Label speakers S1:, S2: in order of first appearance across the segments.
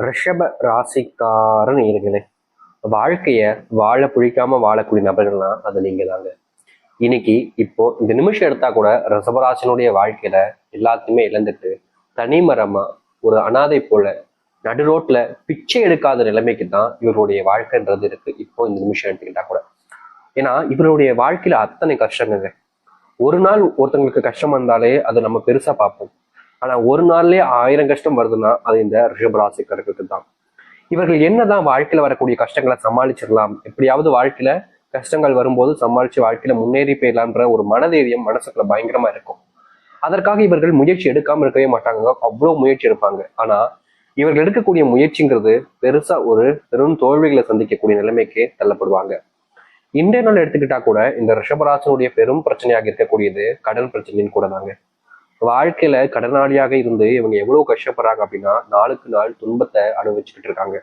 S1: ரிஷப ராசிக்கார நேயர்களே, வாழ்க்கைய வாழ பிடிக்காம வாழக்கூடிய நபர்கள்னா அது நீங்க தாங்க. இன்னைக்கு இப்போ இந்த நிமிஷம் எடுத்தா கூட ரிஷபராசினுடைய வாழ்க்கையில எல்லாத்தையுமே இழந்துட்டு தனிமரமா ஒரு அனாதை போல நடு ரோட்ல பிச்சை எடுக்காத நிலைமைக்கு தான் இவருடைய வாழ்க்கைன்றது இருக்கு. இப்போ இந்த நிமிஷம் எடுத்துக்கிட்டா கூட, ஏன்னா இவருடைய வாழ்க்கையில அத்தனை கஷ்டங்க. ஒரு நாள் ஒருத்தங்களுக்கு கஷ்டம் வந்தாலே அதை நம்ம பெருசா பார்ப்போம். ஆனா ஒரு நாள்லயே 1000 கஷ்டம் வருதுன்னா அது இந்த ரிஷபராசிக்காரர்களுக்கு தான். இவர்கள் என்னதான் வாழ்க்கையில வரக்கூடிய கஷ்டங்களை சமாளிச்சிடலாம், எப்படியாவது வாழ்க்கையில கஷ்டங்கள் வரும்போது சமாளிச்சு வாழ்க்கையில முன்னேறி போயிடலான்ற ஒரு மனதைரியம் மனசுக்குள்ள பயங்கரமா இருக்கும். அதற்காக இவர்கள் முயற்சி எடுக்காம இருக்கவே மாட்டாங்க, அவ்வளவு முயற்சி எடுப்பாங்க. ஆனா இவர்கள் எடுக்கக்கூடிய முயற்சிங்கிறது பெருசா ஒரு பெரும் தோல்விகளை சந்திக்கக்கூடிய நிலைமைக்கு தள்ளப்படுவாங்க. இன்றைய நாள் எடுத்துக்கிட்டா கூட இந்த ரிஷபராசனுடைய பெரும் பிரச்சனையாக இருக்கக்கூடியது கடன் பிரச்சனைன்னு கூட தாங்க. வாழ்க்கையில கடனாளியாக இருந்து இவங்க எவ்வளவு கஷ்டப்படுறாங்க அப்படின்னா நாளுக்கு நாள் துன்பத்தை அனுபவிச்சுக்கிட்டு இருக்காங்க.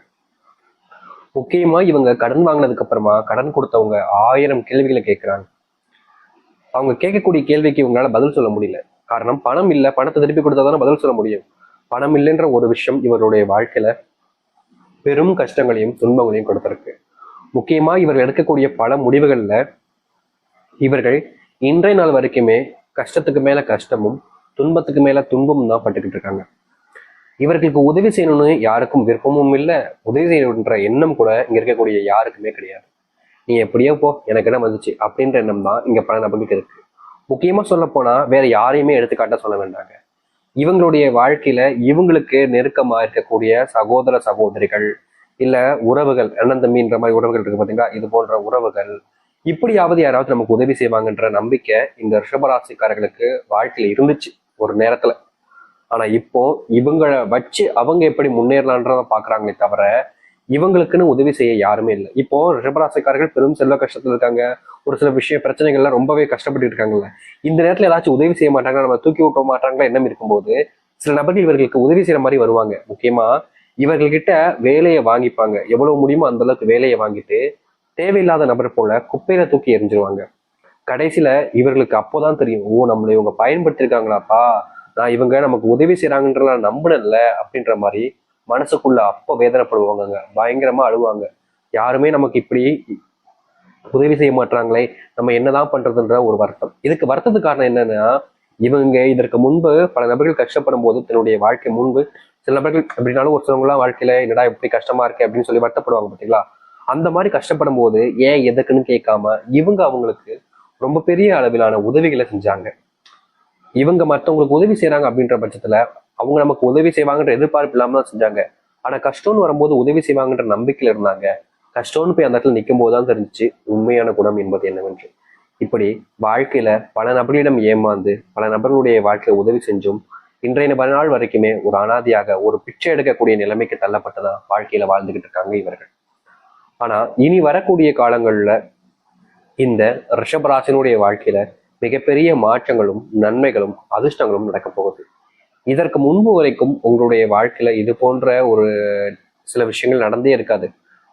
S1: முக்கியமா இவங்க கடன் வாங்கினதுக்கு அப்புறமா கடன் கொடுத்தவங்க 1000 கேள்விகளை கேட்கிறாங்க. அவங்க கேட்கக்கூடிய கேள்விக்கு இவங்களால பதில் சொல்ல முடியல. காரணம் பணம் இல்லை, பணத்தை திருப்பி கொடுத்தாதானே பதில் சொல்ல முடியும். பணம் இல்லைன்ற ஒரு விஷயம் இவருடைய வாழ்க்கையில பெரும் கஷ்டங்களையும் துன்பங்களையும் கொடுத்திருக்கு. முக்கியமா இவர்கள் எடுக்கக்கூடிய பல முடிவுகள்ல இவர்கள் இன்றைய நாள் வரைக்குமே கஷ்டத்துக்கு மேல கஷ்டமும் துன்பத்துக்கு மேல துன்பமும் தான் பட்டுக்கிட்டு இருக்காங்க. இவர்களுக்கு உதவி செய்யணும்னு யாருக்கும் விருப்பமும் இல்லை, உதவி செய்யணுன்ற எண்ணம் கூட இங்க இருக்கக்கூடிய யாருக்குமே கிடையாது. நீ எப்படியோ போ, எனக்கு என்ன வந்துச்சு அப்படின்ற எண்ணம் தான் இங்க பல நபர்களுக்கு இருக்கு. முக்கியமா சொல்ல போனா வேற யாரையுமே எடுத்துக்காட்ட சொல்ல வேண்டாங்க. இவங்களுடைய வாழ்க்கையில இவங்களுக்கு நெருக்கமா இருக்கக்கூடிய சகோதர சகோதரிகள், இல்ல உறவுகள், அண்ணன் தம்பின்ற மாதிரி உறவுகள் இருக்கு பாத்தீங்களா, இது போன்ற உறவுகள் இப்படியாவது யாராவது நமக்கு உதவி செய்வாங்கன்ற நம்பிக்கை இந்த ரிஷபராசிக்காரர்களுக்கு வாழ்க்கையில இருந்துச்சு ஒரு நேரத்துல. ஆனா இப்போ இவங்களை வச்சு அவங்க எப்படி முன்னேறலான்றத பாக்குறாங்களே தவிர இவங்களுக்குன்னு உதவி செய்ய யாருமே இல்லை. இப்போ ரிஷபராசிக்காரர்கள் பெரும் செல்வ கஷ்டத்துல இருக்காங்க, ஒரு சில விஷய பிரச்சனைகள்லாம் ரொம்பவே கஷ்டப்பட்டு இருக்காங்கல்ல. இந்த நேரத்துல ஏதாச்சும் உதவி செய்ய மாட்டாங்க, நம்ம தூக்கி விட்ட மாட்டாங்களா எண்ணம் இருக்கும்போது சில நபர்கள் இவர்களுக்கு உதவி செய்யற மாதிரி வருவாங்க. முக்கியமா இவர்கள்கிட்ட வேலையை வாங்கிப்பாங்க, எவ்வளவு முடியுமோ அந்த அளவுக்கு வேலையை வாங்கிட்டு தேவையில்லாத நபர் போல குப்பையில தூக்கி எறிஞ்சிருவாங்க. கடைசியில இவர்களுக்கு அப்போதான் தெரியும், ஓ நம்மளை இவங்க பயன்படுத்திருக்காங்களாப்பா, நான் இவங்க நமக்கு உதவி செய்யறாங்கன்ற நான் நம்பினேன்ல அப்படின்ற மாதிரி மனசுக்குள்ள அப்ப வேதனைப்படுவாங்க, பயங்கரமா அழுவாங்க. யாருமே நமக்கு இப்படி உதவி செய்ய மாட்டாங்களே, நம்ம என்னதான் பண்றதுன்ற ஒரு வருத்தம். இதுக்கு வருத்தத்துக்கு காரணம் என்னன்னா, இவங்க இதற்கு முன்பு பல நபர்கள் கஷ்டப்படும் போது தன்னுடைய வாழ்க்கை முன்பு சில நபர்கள் அப்படின்னாலும் ஒரு சிலவங்களாம் வாழ்க்கையில என்னடா இப்படி கஷ்டமா இருக்கு அப்படின்னு சொல்லி வருத்தப்படுவாங்க பார்த்தீங்களா. அந்த மாதிரி கஷ்டப்படும் போது ஏன் எதுக்குன்னு கேட்காம இவங்க அவங்களுக்கு ரொம்ப பெரிய அளவிலான உதவிகளை செஞ்சாங்க. இவங்க மற்றவங்களுக்கு உதவி செய்யறாங்க அப்படின்ற பட்சத்துல அவங்க நமக்கு உதவி செய்வாங்கன்ற எதிர்பார்ப்பு இல்லாம தான் செஞ்சாங்க. ஆனா கஷ்டம்னு வரும்போது உதவி செய்வாங்கன்ற நம்பிக்கையில இருந்தாங்க. கஷ்டம்னு போய் அந்த இடத்துல நிற்கும் போதுதான் தெரிஞ்சிச்சு உண்மையான குணம் என்பது என்னவென்று. இப்படி வாழ்க்கையில பல நபர்களிடம் ஏமாந்து பல நபர்களுடைய வாழ்க்கையை உதவி செஞ்சும் இன்றைய நாள் வரைக்குமே ஒரு அனாதியாக ஒரு பிச்சை எடுக்கக்கூடிய நிலைமைக்கு தள்ளப்பட்டதா வாழ்க்கையில வாழ்ந்துகிட்டு இருக்காங்க இவர்கள். ஆனா இனி வரக்கூடிய காலங்கள்ல இந்த ரிஷபராசினுடைய வாழ்க்கையில மிகப்பெரிய மாற்றங்களும் நன்மைகளும் அதிர்ஷ்டங்களும் நடக்க போகுது. இதற்கு முன்பு வரைக்கும் உங்களுடைய வாழ்க்கையில இது போன்ற ஒரு சில விஷயங்கள் நடந்தே இருக்காது.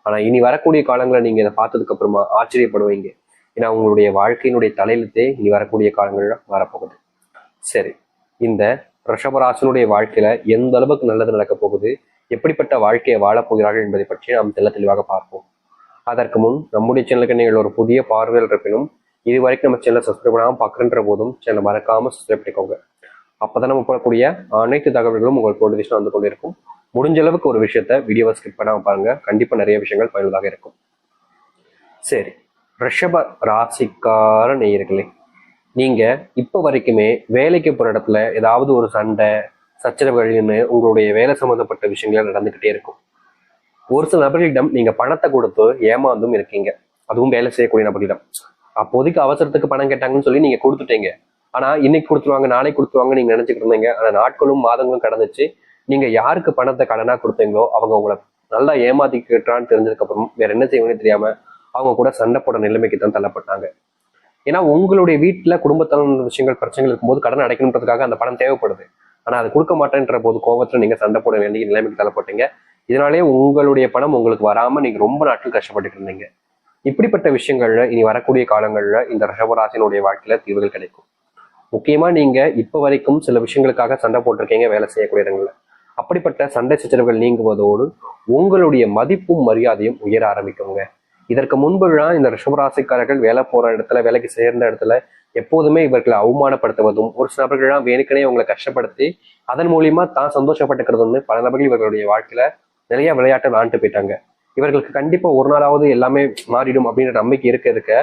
S1: ஆனா இனி வரக்கூடிய காலங்களை நீங்க இதை பார்த்ததுக்கு அப்புறமா ஆச்சரியப்படுவீங்க. ஏன்னா உங்களுடைய வாழ்க்கையினுடைய தலையெழுத்தே இனி வரக்கூடிய காலங்கள்ல வரப்போகுது. சரி, இந்த ரிஷபராசினுடைய வாழ்க்கையில எந்த அளவுக்கு நல்லது நடக்க போகுது, எப்படிப்பட்ட வாழ்க்கையை வாழப் போகிறார்கள் என்பதை பற்றி நாம் தெளிவாக பார்ப்போம். அதற்கு முன் நம்முடைய சேனலுக்கு நீங்கள் ஒரு புதிய பார்வையில் இருப்பினும் இது வரைக்கும் நம்ம சேனலை சப்ஸ்கிரைப் பண்ணாமல் பார்க்குறன்ற போதும் சேனலை மறக்காம சப்ஸ்கிரைப் பண்ணிக்கோங்க. அப்பதான் நம்ம போடக்கூடிய அனைத்து தகவல்களும் உங்களுக்கு நோட்டிஃபிகேஷன் வந்து கொண்டு இருக்கும். முடிஞ்ச அளவுக்கு ஒரு விஷயத்த வீடியோவை ஸ்கிப் பண்ணாம பாருங்க, கண்டிப்பா நிறைய விஷயங்கள் பயனுள்ளதாக இருக்கும். சரி, ரிஷப ராசிக்கார நேயர்களே, நீங்க இப்ப வரைக்குமே வேலைக்கு போற இடத்துல ஏதாவது ஒரு சண்டை சச்சரவுகள்னு உங்களுடைய வேலை சம்பந்தப்பட்ட விஷயங்கள் நடந்துகிட்டே இருக்கும். ஒரு சில நபர்களிடம் நீங்க பணத்தை கொடுத்து ஏமாந்தும் இருக்கீங்க, அதுவும் வேலை செய்யக்கூடிய நபர்களிடம். அப்போதைக்கு அவசரத்துக்கு பணம் கேட்டாங்கன்னு சொல்லி நீங்க கொடுத்துட்டீங்க. ஆனா இன்னைக்கு கொடுத்துருவாங்க நாளைக்கு கொடுத்துருவாங்க நீங்க நினைச்சுக்கிட்டு இருந்தீங்க. ஆனா நாட்களும் மாதங்களும் கடந்துச்சு. நீங்க யாருக்கு பணத்தை கடனா கொடுத்தீங்களோ அவங்க உங்களை நல்லா ஏமாத்திக்கிட்டான்னு தெரிஞ்சதுக்கு அப்புறம் வேற என்ன செய்வீங்கன்னு தெரியாம அவங்க கூட சண்டை போட நிலைமைக்கு தான் தள்ளப்பட்டாங்க. ஏன்னா உங்களுடைய வீட்டுல குடும்பத்தான விஷயங்கள் பிரச்சனைகள் இருக்கும்போது கடன் அடைக்கணுன்றதுக்காக அந்த பணம் தேவைப்படுது. ஆனா அது கொடுக்க மாட்டேன்ற போது கோபத்துல நீங்க சண்டை போட வேண்டிய நிலைமைக்கு தள்ளப்பட்டீங்க. இதனாலே உங்களுடைய பணம் உங்களுக்கு வராம நீங்க ரொம்ப நாட்கள் கஷ்டப்பட்டு இருந்தீங்க. இப்படிப்பட்ட விஷயங்கள்ல இனி வரக்கூடிய காலங்கள்ல இந்த ரிஷபராசினுடைய வாழ்க்கையில தீர்வுகள் கிடைக்கும். முக்கியமா நீங்க இப்ப வரைக்கும் சில விஷயங்களுக்காக சண்டை போட்டிருக்கீங்க வேலை செய்யக்கூடிய இடங்கள்ல. அப்படிப்பட்ட சண்டை சச்சரவுகள் நீங்குவதோடு உங்களுடைய மதிப்பும் மரியாதையும் உயர ஆரம்பிக்குங்க. இதற்கு முன்புலாம் இந்த ரிஷபராசிக்காரர்கள் வேலை போற இடத்துல, வேலைக்கு சேர்ந்த இடத்துல எப்போதுமே இவர்களை அவமானப்படுத்துவதும், ஒரு சில நபர்கள்லாம் வேணுக்கனே அவங்களை கஷ்டப்படுத்தி அதன் மூலியமா தான் சந்தோஷப்பட்டுக்கிறதுன்னு பல நபர்கள் இவர்களுடைய வாழ்க்கையில நிறைய விளையாட்டை விளையாண்டு போயிட்டாங்க. இவர்களுக்கு கண்டிப்பா ஒரு நாளாவது எல்லாமே மாறிடும் அப்படின்ற நம்பிக்கை இருக்க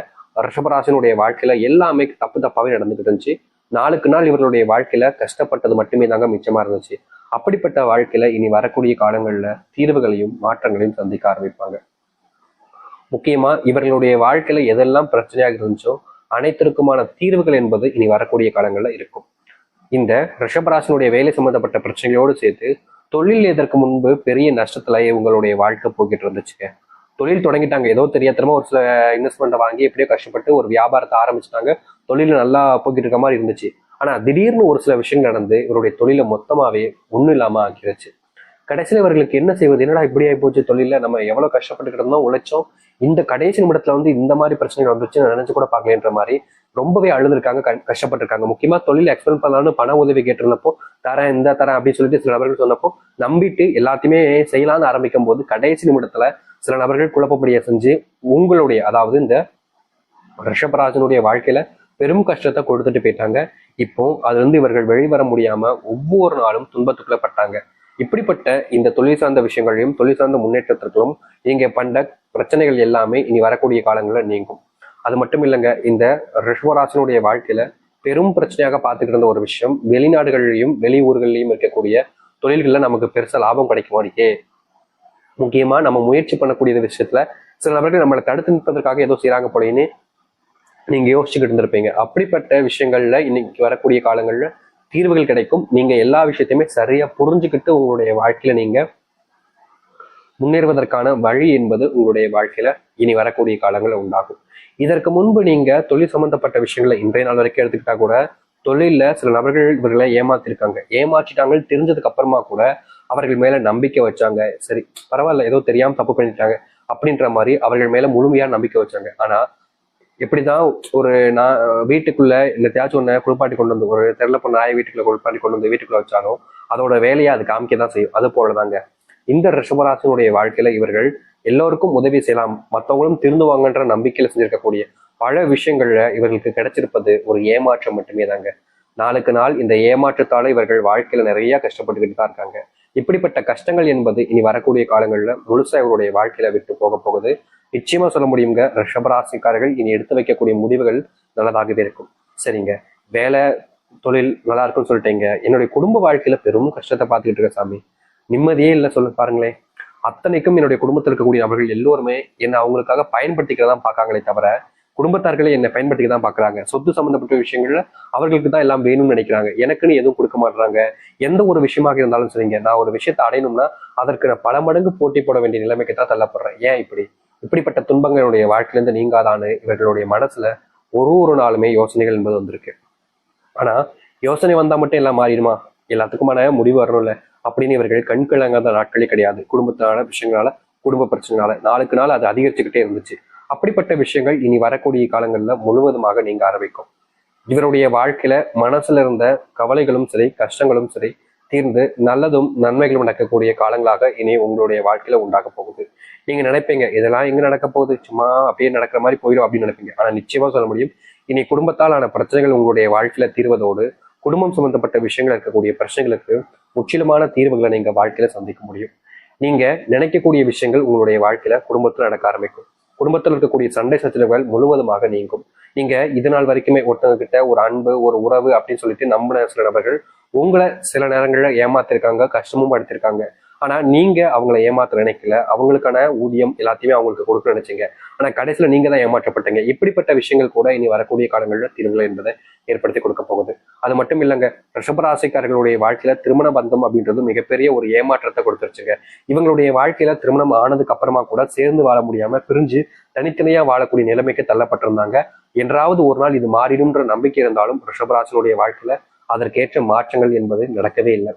S1: ரிஷபராசினுடைய வாழ்க்கையில எல்லாமே தப்பு தப்பாவே நடந்துகிட்டு இருந்துச்சு. நாளுக்கு நாள் இவர்களுடைய வாழ்க்கையில கஷ்டப்பட்டது மட்டுமே தாங்க மிச்சமா இருந்துச்சு. அப்படிப்பட்ட வாழ்க்கையில இனி வரக்கூடிய காலங்கள்ல தீர்வுகளையும் மாற்றங்களையும் சந்திக்க ஆரம்பிப்பாங்க. முக்கியமா இவர்களுடைய வாழ்க்கையில எதெல்லாம் பிரச்சனையாக இருந்துச்சோ அனைத்திற்குமான தீர்வுகள் என்பது இனி வரக்கூடிய காலங்கள்ல இருக்கும். இந்த ரிஷபராசினுடைய வேலை சம்பந்தப்பட்ட பிரச்சனைகளோடு சேர்த்து தொழில் இதற்கு முன்பு பெரிய நஷ்டத்துல இவங்களுடைய வாழ்க்கை போய்கிட்டு இருந்துச்சுங்க. தொழில் தொடங்கிட்டாங்க, ஏதோ தெரியாதனமா ஒரு சில இன்வெஸ்ட்மெண்ட்டை வாங்கி எப்படியோ கஷ்டப்பட்டு ஒரு வியாபாரத்தை ஆரம்பிச்சுட்டாங்க. தொழில் நல்லா போய்கிட்டு இருக்க மாதிரி இருந்துச்சு. ஆனா திடீர்னு ஒரு சில விஷயங்கள் நடந்து இவருடைய தொழிலை மொத்தமாவே ஒண்ணும் இல்லாம ஆக்கிடுச்சு. கடைசியில் இவர்களுக்கு என்ன செய்வது, என்னடா இப்படி ஆகி போச்சு, தொழில நம்ம எவ்வளவு கஷ்டப்பட்டுக்கிட்டு இருந்தோம், உழைச்சோம், இந்த கடைசி நிமிடத்துல இந்த மாதிரி பிரச்சனைகள் வந்துச்சுன்னு நினைச்சு கூட பார்க்கலன்ற மாதிரி ரொம்பவே அழுதுருக்காங்க, கஷ்டப்பட்டிருக்காங்க. முக்கியமா தொழில் எக்ஸ்பெண்ட் பண்ணலாம்னு பண உதவி கேட்டிருந்தப்போ தரேன் இந்த தரேன் அப்படின்னு சொல்லிட்டு சில நபர்கள் சொன்னப்போ நம்பிட்டு எல்லாத்தையுமே செய்யலாம்னு ஆரம்பிக்கும் போது கடைசி நிமிடத்துல சில நபர்கள் குழப்பப்படிய செஞ்சு உங்களுடைய, அதாவது இந்த ரிஷபராஜனுடைய வாழ்க்கையில பெரும் கஷ்டத்தை கொடுத்துட்டு போயிட்டாங்க. இப்போ அதுல இருந்து இவர்கள் வெளிவர முடியாம ஒவ்வொரு நாளும் துன்பத்துக்குள்ள பட்டாங்க. இப்படிப்பட்ட இந்த தொழில் சார்ந்த விஷயங்களையும் தொழில் சார்ந்த முன்னேற்றத்திற்கும் நீங்க பண்ண பிரச்சனைகள் எல்லாமே இனி வரக்கூடிய காலங்களில் நீங்கும். அது மட்டும் இல்லைங்க, இந்த ரிஷபராசினுடைய வாழ்க்கையில பெரும் பிரச்சனையாக பார்த்துக்கிட்டு இருந்த ஒரு விஷயம், வெளிநாடுகளிலையும் வெளியூர்களையும் இருக்கக்கூடிய தொழில்கள்ல நமக்கு பெருசா லாபம் கிடைக்குமா இருக்கே. முக்கியமா நம்ம முயற்சி பண்ணக்கூடிய விஷயத்துல சில நபர்கள் நம்மளை தடுத்து நிற்பதற்காக ஏதோ செய்யறாங்க போலேன்னு நீங்க யோசிச்சுக்கிட்டு இருந்திருப்பீங்க. அப்படிப்பட்ட விஷயங்கள்ல இன்னைக்கு வரக்கூடிய காலங்கள்ல தீர்வுகள் கிடைக்கும். நீங்க எல்லா விஷயத்தையுமே சரியா புரிஞ்சுக்கிட்டு உங்களுடைய வாழ்க்கையில நீங்க முன்னேறுவதற்கான வழி என்பது உங்களுடைய வாழ்க்கையில இனி வரக்கூடிய காலங்களில் உண்டாகும். இதற்கு முன்பு நீங்க தொழில் சம்பந்தப்பட்ட விஷயங்களை இன்றைய நாள் வரைக்கும் எடுத்துக்கிட்டா கூட தொழில சில நபர்கள் இவர்களை ஏமாத்திருக்காங்க. ஏமாற்றிட்டாங்க தெரிஞ்சதுக்கு அப்புறமா கூட அவர்கள் மேல நம்பிக்கை வச்சாங்க. சரி பரவாயில்ல, ஏதோ தெரியாம தப்பு பண்ணிட்டாங்க அப்படின்ற மாதிரி அவர்கள் மேல முழுமையா நம்பிக்கை வச்சாங்க. ஆனா எப்படிதான் ஒரு நான் வீட்டுக்குள்ள இந்த தேய்ச்சி ஒன்ன குளிப்பாட்டி கொண்டு வந்து, ஒரு தெருல போன நாயை வீட்டுக்குள்ள குளிப்பாட்டி கொண்டு வந்து வீட்டுக்குள்ள வச்சாலும் அதோட வேலையை அது காமிக்கதான் செய்யும். அது போலதாங்க இந்த ரிஷபராசினுடைய வாழ்க்கையில இவர்கள் எல்லோருக்கும் உதவி செய்யலாம், மற்றவங்களும் திருந்துவாங்கன்ற நம்பிக்கையில செஞ்சிருக்கக்கூடிய பல விஷயங்கள்ல இவர்களுக்கு கிடைச்சிருப்பது ஒரு ஏமாற்றம் மட்டுமே தாங்க. நாளுக்கு நாள் இந்த ஏமாற்றத்தால இவர்கள் வாழ்க்கையில நிறைய கஷ்டப்பட்டுக்கிட்டு தான் இருக்காங்க. இப்படிப்பட்ட கஷ்டங்கள் என்பது இனி வரக்கூடிய காலங்கள்ல முழுசா இவருடைய வாழ்க்கையில விட்டு போக போகுது. நிச்சயமா சொல்ல முடியுங்க, ரிஷபராசிக்காரர்கள் இனி எடுத்து வைக்கக்கூடிய முடிவுகள் நல்லதாகவே இருக்கும். சரிங்க, வேலை தொழில் நல்லா இருக்கும்னு சொல்லிட்டீங்க, என்னுடைய குடும்ப வாழ்க்கையில பெரும் கஷ்டத்தை பார்த்துக்கிட்டு இருக்க சாமி, நிம்மதியே இல்லை சொல்ல பாருங்களேன். அத்தனைக்கும் என்னுடைய குடும்பத்தில் இருக்கக்கூடிய நபர்கள் எல்லோருமே என்னை அவங்களுக்காக பயன்படுத்திக்கிறதான் பார்க்காங்களே தவிர குடும்பத்தார்களே என்னை பயன்படுத்திக்க தான் பார்க்குறாங்க. சொத்து சம்பந்தப்பட்ட விஷயங்கள்ல அவர்களுக்கு தான் எல்லாம் வேணும்னு நினைக்கிறாங்க, எனக்குன்னு எதுவும் கொடுக்க மாட்டுறாங்க. எந்த ஒரு விஷயமாக இருந்தாலும் சரிங்க, நான் ஒரு விஷயத்தை அடையணும்னா அதற்கு நான் பல மடங்கு போட்டி போட வேண்டிய நிலைமைக்கு தான் தள்ளப்படுறேன். ஏன் இப்படிப்பட்ட துன்பங்களுடைய வாழ்க்கையிலிருந்து நீங்காதான்னு இவர்களுடைய மனசுல ஒரு நாளுமே யோசனைகள் என்பது வந்திருக்கு. ஆனா யோசனை வந்தா மட்டும் எல்லாம் மாறிடுமா, எல்லாத்துக்குமான முடிவு வரணும்ல அப்படின்னு இவர்கள் கண்கிழங்காத நாட்களே கிடையாது. குடும்பத்தினால விஷயங்களால, குடும்ப பிரச்சனைனால நாளுக்கு நாள் அது அதிகரிச்சுக்கிட்டே இருந்துச்சு. அப்படிப்பட்ட விஷயங்கள் இனி வரக்கூடிய காலங்கள்ல முழுவதுமாக நீங்க ஆரம்பிக்கும். இவருடைய வாழ்க்கையில மனசுல இருந்த கவலைகளும் சரி கஷ்டங்களும் சரி தீர்ந்து நல்லதும் நன்மைகளும் நடக்கக்கூடிய காலங்களாக இனி உங்களுடைய வாழ்க்கையில உண்டாக போகுது. நீங்க நினைப்பீங்க இதெல்லாம் எங்க நடக்க போகுது, சும்மா அப்படியே நடக்கிற மாதிரி போயிடும் அப்படின்னு நினைப்பீங்க. ஆனா நிச்சயமா சொல்ல முடியும், இனி குடும்பத்தால் ஆன பிரச்சனைகள் உங்களுடைய வாழ்க்கையில தீர்வதோடு குடும்பம் சம்பந்தப்பட்ட விஷயங்கள் இருக்கக்கூடிய பிரச்சனைகளுக்கு முற்றிலுமான தீர்வுகளை நீங்க வாழ்க்கையில சந்திக்க முடியும். நீங்க நினைக்கக்கூடிய விஷயங்கள் உங்களுடைய வாழ்க்கையில குடும்பத்துல நடக்க ஆரம்பிக்கும். குடும்பத்தில் இருக்கக்கூடிய சண்டை சச்சரவுகள் முழுவதுமாக நீங்கும். நீங்க இது நாள் வரைக்குமே ஒருத்தவங்க கிட்ட ஒரு அன்பு ஒரு உறவு அப்படின்னு சொல்லிட்டு நம்பின சில நபர்கள் உங்களை சில நேரங்கள்ல ஏமாத்திருக்காங்க, கஷ்டமும் படுத்திருக்காங்க. ஆனா நீங்க அவங்களை ஏமாத்த நினைக்கல, அவங்களுக்கான ஊதியம் எல்லாத்தையுமே அவங்களுக்கு கொடுக்க நினைச்சீங்க. ஆனா கடைசியில நீங்க தான் ஏமாற்றப்பட்டீங்க. இப்படிப்பட்ட விஷயங்கள் கூட இனி வரக்கூடிய காலங்களில் தீர்வுகள் என்பதை ஏற்படுத்தி கொடுக்க போகுது. அது மட்டும் இல்லைங்க, ரிஷபராசிக்காரர்களுடைய வாழ்க்கையில திருமண பந்தம் அப்படின்றது மிகப்பெரிய ஒரு ஏமாற்றத்தை கொடுத்துருச்சுங்க. இவங்களுடைய வாழ்க்கையில திருமணம் ஆனதுக்கு அப்புறமா கூட சேர்ந்து வாழ முடியாம பிரிஞ்சு தனித்தனியா வாழக்கூடிய நிலைமைக்கு தள்ளப்பட்டிருந்தாங்க. என்றாவது ஒரு நாள் இது மாறிடும்ன்ற நம்பிக்கை இருந்தாலும் ரிஷபராசினுடைய வாழ்க்கையில அதற்கேற்ற மாற்றங்கள் என்பது நடக்கவே இல்லை.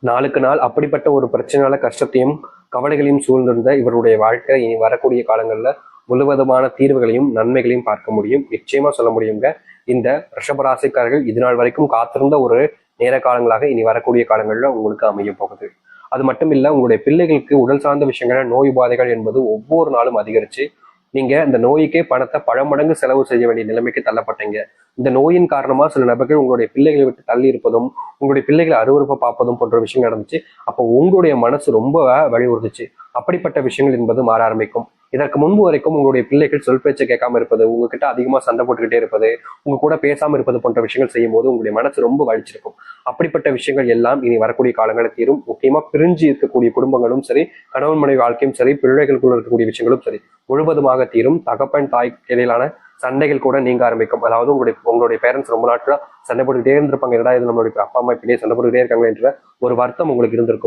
S1: நாளுக்கு நாள் அப்படிப்பட்ட ஒரு பிரச்சனையால கஷ்டத்தையும் கவலைகளையும் சூழ்ந்திருந்த இவருடைய வாழ்க்கை இனி வரக்கூடிய காலங்கள்ல முழுவதுமான தீர்வுகளையும் நன்மைகளையும் பார்க்க முடியும். நிச்சயமா சொல்ல முடியுங்க, இந்த ரிஷபராசிக்காரர்கள் இது நாள் வரைக்கும் காத்திருந்த ஒரு நேர காலங்களாக இனி வரக்கூடிய காலங்களில் உங்களுக்கு அமைய போகுது. அது மட்டும் இல்ல, உங்களுடைய பிள்ளைகளுக்கு உடல் சார்ந்த விஷயங்கள நோய் உபாதைகள் என்பது ஒவ்வொரு நாளும் அதிகரிச்சு நீங்க இந்த நோய்க்கே பணத்தை பல மடங்கு செலவு செய்ய வேண்டிய நிலைமைக்கு தள்ளப்பட்டீங்க. இந்த நோயின் காரணமா சில நபர்கள் உங்களுடைய பிள்ளைகளை விட்டு தள்ளி இருப்பதும், உங்களுடைய பிள்ளைகளை அருவருப்பை பார்ப்பதும் போன்ற விஷயம் நடந்துச்சு. அப்போ உங்களுடைய மனசு ரொம்ப வலியுறுத்துச்சு. அப்படிப்பட்ட விஷயங்கள் என்பது மாற ஆரம்பிக்கும். இதற்கு முன்பு வரைக்கும் உங்களுடைய பிள்ளைகள் சொல் பேச்சை கேட்காம இருப்பது, உங்ககிட்ட அதிகமா சண்டை போட்டுக்கிட்டே இருப்பது, உங்க கூட பேசாம இருப்பது போன்ற விஷயங்கள் செய்யும் போது உங்களுடைய மனசு ரொம்ப வலிச்சிருக்கும். அப்படிப்பட்ட விஷயங்கள் எல்லாம் இனி வரக்கூடிய காலங்களில் தீரும். முக்கியமா பிரிஞ்சு இருக்கக்கூடிய குடும்பங்களும் சரி, கணவன் மனைவி வாழ்க்கையும் சரி, பிள்ளைகளுக்குள்ள இருக்கக்கூடிய விஷயங்களும் சரி, முழுவதுமாக தீரும். தகப்பன் தாய் இடையிலான சண்டைகள் கூட நீங்க ஆரம்பிக்கும். அதாவது உங்களுடைய பேரண்ட்ஸ் ரொம்ப நாட்களா சண்டை போட்டுக்கிட்டே இருந்திருப்பாங்க. என்னடா இது நம்மளுடைய அப்பா அம்மா இப்படியே சண்டை போட்டுக்கிட்டே இருக்காங்க என்ற ஒரு வருத்தம் உங்களுக்கு இருந்திருக்கும்.